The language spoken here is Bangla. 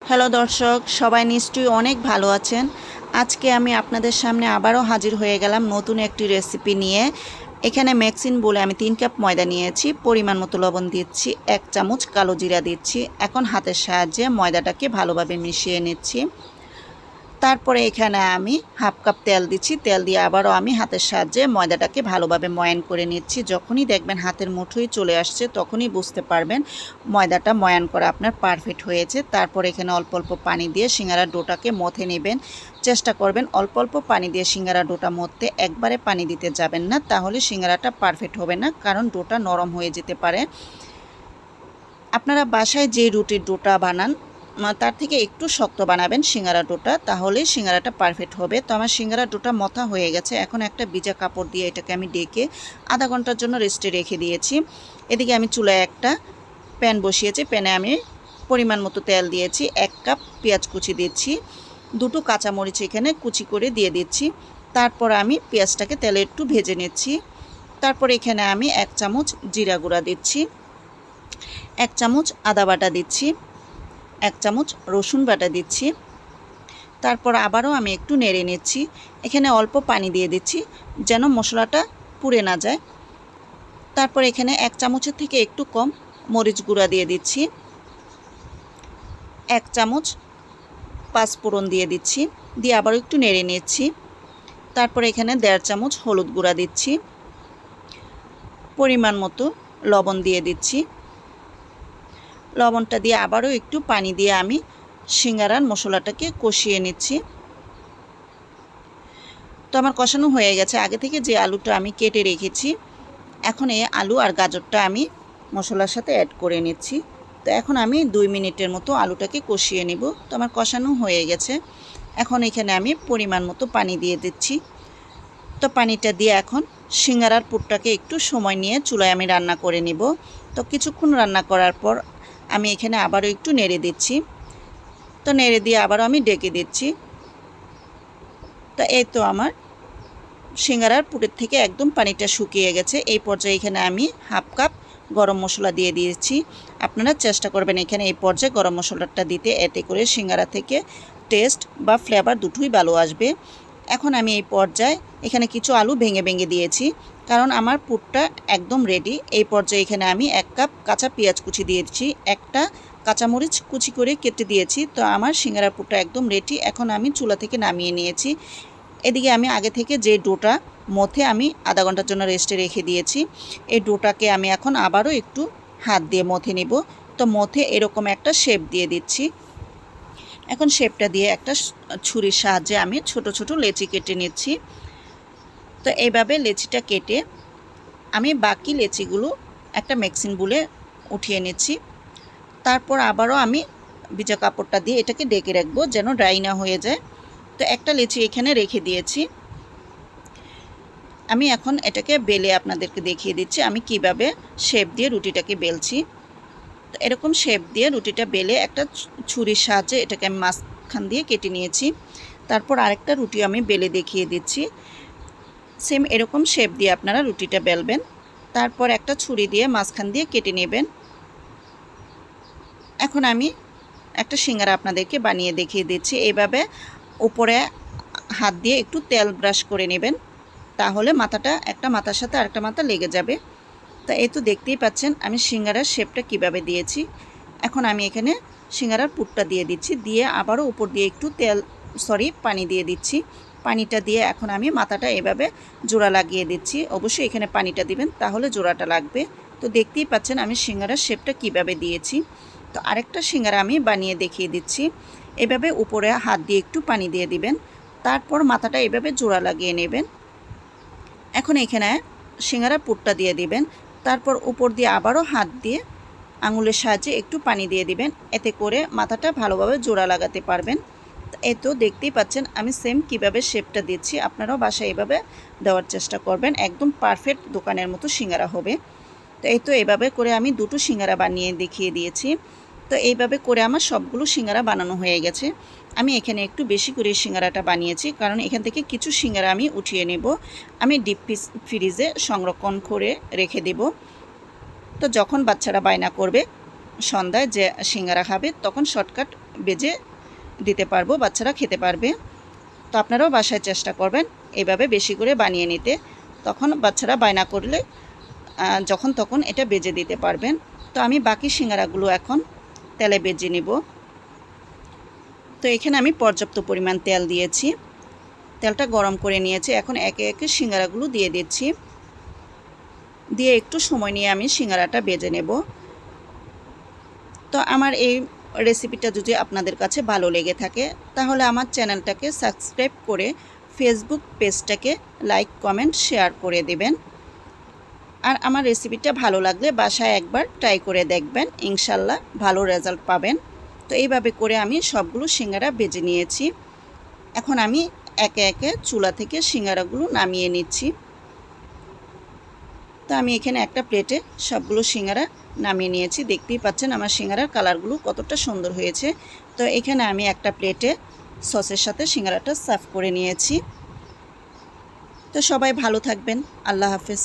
হ্যালো দর্শক, সবাই নিশ্চয়ই অনেক ভালো আছেন। আজকে আমি আপনাদের সামনে আবারও হাজির হয়ে গেলাম নতুন একটি রেসিপি নিয়ে। এখানে ম্যাক্সিন বলে আমি 3 কাপ ময়দা নিয়েছি, পরিমাণ মতো লবণ দিচ্ছি, 1 চামচ কালো জিরা দিচ্ছি। এখন হাতের সাহায্যে ময়দাটাকে ভালোভাবে মিশিয়ে নিচ্ছি। তারপরে এখানে আমি হাফ কাপ তেল দিচ্ছি, তেল দিয়ে আবারও আমি হাতের সাহায্যে ময়দাটাকে ভালোভাবে ময়ান করে নিচ্ছি। যখনই দেখবেন হাতের মুঠোয় চলে আসছে তখনই বুঝতে পারবেন ময়দাটা ময়ান করা আপনার পারফেক্ট হয়েছে। তারপর এখানে অল্প অল্প পানি দিয়ে সিঙ্গারার ডোটাকে মথে নেবেন। চেষ্টা করবেন অল্প অল্প পানি দিয়ে সিঙ্গারা ডোটা মথতে, একবারে পানি দিতে যাবেন না, তাহলে সিঙ্গারাটা পারফেক্ট হবে না, কারণ ডোটা নরম হয়ে যেতে পারে। আপনারা বাসায় যে রুটির ডোটা বানান তার থেকে একটু শক্ত বানাবেন সিঙ্গারা ডোটা, তাহলে সিঙ্গারাটা পারফেক্ট হবে। তো আমার সিঙ্গারা ডোটা মথা হয়ে গেছে। এখন একটা ভিজা কাপড় দিয়ে এটাকে আমি ডেকে আধা ঘন্টার জন্য রেস্টে রেখে দিয়েছি। এদিকে আমি চুলায় একটা প্যান বসিয়েছি, প্যানে আমি পরিমাণ মতো তেল দিয়েছি, 1 কাপ পেঁয়াজ কুচি দিচ্ছি, 2টো কাঁচামরিচ এখানে কুচি করে দিয়ে দিচ্ছি। তারপর আমি পেঁয়াজটাকে তেলে একটু ভেজে নিচ্ছি। তারপর এখানে আমি 1 চামচ জিরা গুঁড়া দিচ্ছি, 1 চামচ আদা বাটা দিচ্ছি, 1 চামচ রসুন বাটা দিচ্ছি। তারপর আবারও আমি একটু নেড়ে নিচ্ছি। এখানে অল্প পানি দিয়ে দিচ্ছি যেন মশলাটা পুড়ে না যায়। তারপর এখানে 1 চামচের থেকে একটু কম মরিচ গুঁড়া দিয়ে দিচ্ছি, 1 চামচ পাঁচফোড়ন দিয়ে দিচ্ছি, দিয়ে আবারও একটু নেড়ে নিচ্ছি। তারপর এখানে 1.5 চামচ হলুদ গুঁড়া দিচ্ছি, পরিমাণ মতো লবণ দিয়ে দিচ্ছি। লবণটা দিয়ে আবারও একটু পানি দিয়ে আমি সিঙ্গারার মশলাটাকে কষিয়ে নিচ্ছি। তো আমার কষানো হয়ে গেছে। আগে থেকে যে আলুটা আমি কেটে রেখেছি, এখন এই আলু আর গাজরটা আমি মশলার সাথে অ্যাড করে নিচ্ছি। তো এখন আমি 2 মিনিটের মতো আলুটাকে কষিয়ে নেব। তো আমার কষানো হয়ে গেছে। এখন এখানে আমি পরিমাণ মতো পানি দিয়ে দিচ্ছি। তো পানিটা দিয়ে এখন সিঙ্গারার পুরটাকে একটু সময় নিয়ে চুলায় আমি রান্না করে নেব। তো কিছুক্ষণ রান্না করার পর আমি এখানে আবারও একটু নেড়ে দিচ্ছি। তো নেড়ে দিয়ে আবারও আমি ডেকে দিচ্ছি। তো এই তো আমার সিঙ্গারার পুরের থেকে একদম পানিটা শুকিয়ে গেছে। এই পর্যায়ে এখানে আমি হাফ কাপ গরম মশলা দিয়ে দিয়েছি। আপনারা চেষ্টা করবেন এখানে এই পর্যায়ে গরম মশলাটা দিতে, এতে করে সিঙ্গারা থেকে টেস্ট বা ফ্লেভার দুটোই ভালো আসবে। এখন আমি এই পর্যায়ে এখানে কিছু আলু ভেঙে ভেঙে দিয়েছি, কারণ আমার পুরটা একদম রেডি। এই পর্যায়ে এখানে আমি 1 কাপ কাঁচা পেঁয়াজ কুচি দিয়েছি, একটা কাঁচামরিচ কুচি করে কেটে দিয়েছি। তো আমার সিঙ্গারার পুরটা একদম রেডি। এখন আমি চুলা থেকে নামিয়ে নিয়েছি। এদিকে আমি আগে থেকে যে ডোটা মথে আমি আধা ঘন্টার জন্য রেস্টে রেখে দিয়েছি, এই ডোটাকে আমি এখন আবারও একটু হাত দিয়ে মথে নেব। তো মথে এরকম একটা শেপ দিয়ে দিচ্ছি। এখন শেপটা দিয়ে একটা ছুরির সাহায্যে আমি ছোট ছোট লেচি কেটে নিচ্ছি। তো এইভাবে লেচিটা কেটে আমি বাকি লেচিগুলো একটা মিক্সিং বুলে উঠিয়ে নিচ্ছি। তারপর আবারও আমি ভিজা কাপড়টা দিয়ে এটাকে ঢেকে রাখবো যেন ড্রাই না হয়ে যায়। তো একটা লেচি এখানে রেখে দিয়েছি। আমি এখন এটাকে বেলে আপনাদেরকে দেখিয়ে দিচ্ছি আমি কিভাবে শেপ দিয়ে রুটিটাকে বেলছি। তো এরকম শেপ দিয়ে রুটিটা বেলে একটা ছুরির সাহায্যে এটাকে আমি মাঝখান দিয়ে কেটে নিয়েছি। তারপর আরেকটা রুটি আমি বেলে দেখিয়ে দিচ্ছি। সেম এরকম শেপ দিয়ে আপনারা রুটিটা বেলবেন। তারপর একটা ছুরি দিয়ে মাঝখান দিয়ে কেটে নেবেন। এখন আমি একটা সিঙ্গারা আপনাদেরকে বানিয়ে দেখিয়ে দিচ্ছি। এইভাবে উপরে হাত দিয়ে একটু তেল ব্রাশ করে নেবেন, তাহলে মাথাটা একটা মাথার সাথে আরেকটা মাথা লেগে যাবে। তো এই তো দেখতেই পাচ্ছেন আমি সিঙ্গারার শেপটা কিভাবে দিয়েছি। এখন আমি এখানে সিঙ্গারার পুরটা দিয়ে দিচ্ছি, দিয়ে আবারও উপর দিয়ে একটু পানি দিয়ে দিচ্ছি। পানিটা দিয়ে এখন আমি মাথাটা এভাবে জোড়া লাগিয়ে দিচ্ছি। অবশ্যই এখানে পানিটা দিবেন, তাহলে জোড়াটা লাগবে। তো দেখতেই পাচ্ছেন আমি সিঙ্গারার শেপটা কিভাবে দিয়েছি। তো আরেকটা সিঙ্গারা আমি বানিয়ে দেখিয়ে দিচ্ছি। এভাবে উপরে হাত দিয়ে একটু পানি দিয়ে দিবেন, তারপর মাথাটা এভাবে জোড়া লাগিয়ে নেবেন। এখন এখানে সিঙ্গারা পুরটা দিয়ে দিবেন, তারপর উপর দিয়ে আবারও হাত দিয়ে আঙুলের সাহায্যে একটু পানি দিয়ে দিবেন, এতে করে মাথাটা ভালোভাবে জোড়া লাগাতে পারবেন। এই তো দেখতেই পাচ্ছেন আমি সেম কিভাবে শেপটা দিচ্ছি, আপনারাও বাসায় এভাবে দেওয়ার চেষ্টা করবেন, একদম পারফেক্ট দোকানের মতো সিঙ্গারা হবে। তো এই তো এভাবে করে আমি 2টো সিঙ্গারা বানিয়ে দেখিয়ে দিয়েছি। তো এইভাবে করে আমার সবগুলো সিঙ্গারা বানানো হয়ে গেছে। আমি এখানে একটু বেশি করে সিঙ্গারাটা বানিয়েছি, কারণ এখান থেকে কিছু সিঙ্গারা আমি উঠিয়ে নেব, আমি ডিপ ফ্রিজে সংরক্ষণ করে রেখে দেব। তো যখন বাচ্চারা বায়না করবে সন্ধ্যায় যে সিঙ্গারা খাবে, তখন শর্টকাট বেজে দিতে পারবো, বাচ্চারা খেতে পারবে। তো আপনারাও বাসায় চেষ্টা করবেন এইভাবে বেশি করে বানিয়ে নিতে, তখন বাচ্চারা বায়না করলে যখন তখন এটা বেজে দিতে পারবেন। তো আমি বাকি সিঙ্গারাগুলো এখন তেলে বেজে নিব। তো এখানে আমি পর্যাপ্ত পরিমাণ তেল দিয়েছি, তেলটা গরম করে নিয়েছি। এখন একে একে সিঙ্গারাগুলো দিয়ে দিচ্ছি, দিয়ে একটু সময় নিয়ে আমি সিঙ্গারাটা বেজে নেব। তো আমার এই রেসিপিটা যদি আপনাদের কাছে ভালো লেগে থাকে তাহলে আমার চ্যানেলটাকে সাবস্ক্রাইব করে ফেসবুক পেজটাকে লাইক কমেন্ট শেয়ার করে দেবেন। আর আমার রেসিপিটা ভালো লাগলে বাসায় একবার ট্রাই করে দেখবেন, ইনশাল্লাহ ভালো রেজাল্ট পাবেন। তো এইভাবে করে আমি সবগুলো সিঙ্গারা ভেজে নিয়েছি। এখন আমি একে একে চুলা থেকে সিঙ্গারাগুলো নামিয়ে নিচ্ছি। তো আমি এখানে একটা প্লেটে সবগুলো সিঙ্গারা নামিয়ে নিয়েছি। দেখতেই পাচ্ছেন আমার সিঙ্গারার কালারগুলো কতটা সুন্দর হয়েছে। তো এখানে আমি একটা প্লেটে সসের সাথে সিঙ্গারাটা সার্ভ করে নিয়েছি। তো সবাই ভালো থাকবেন, আল্লাহ হাফেজ।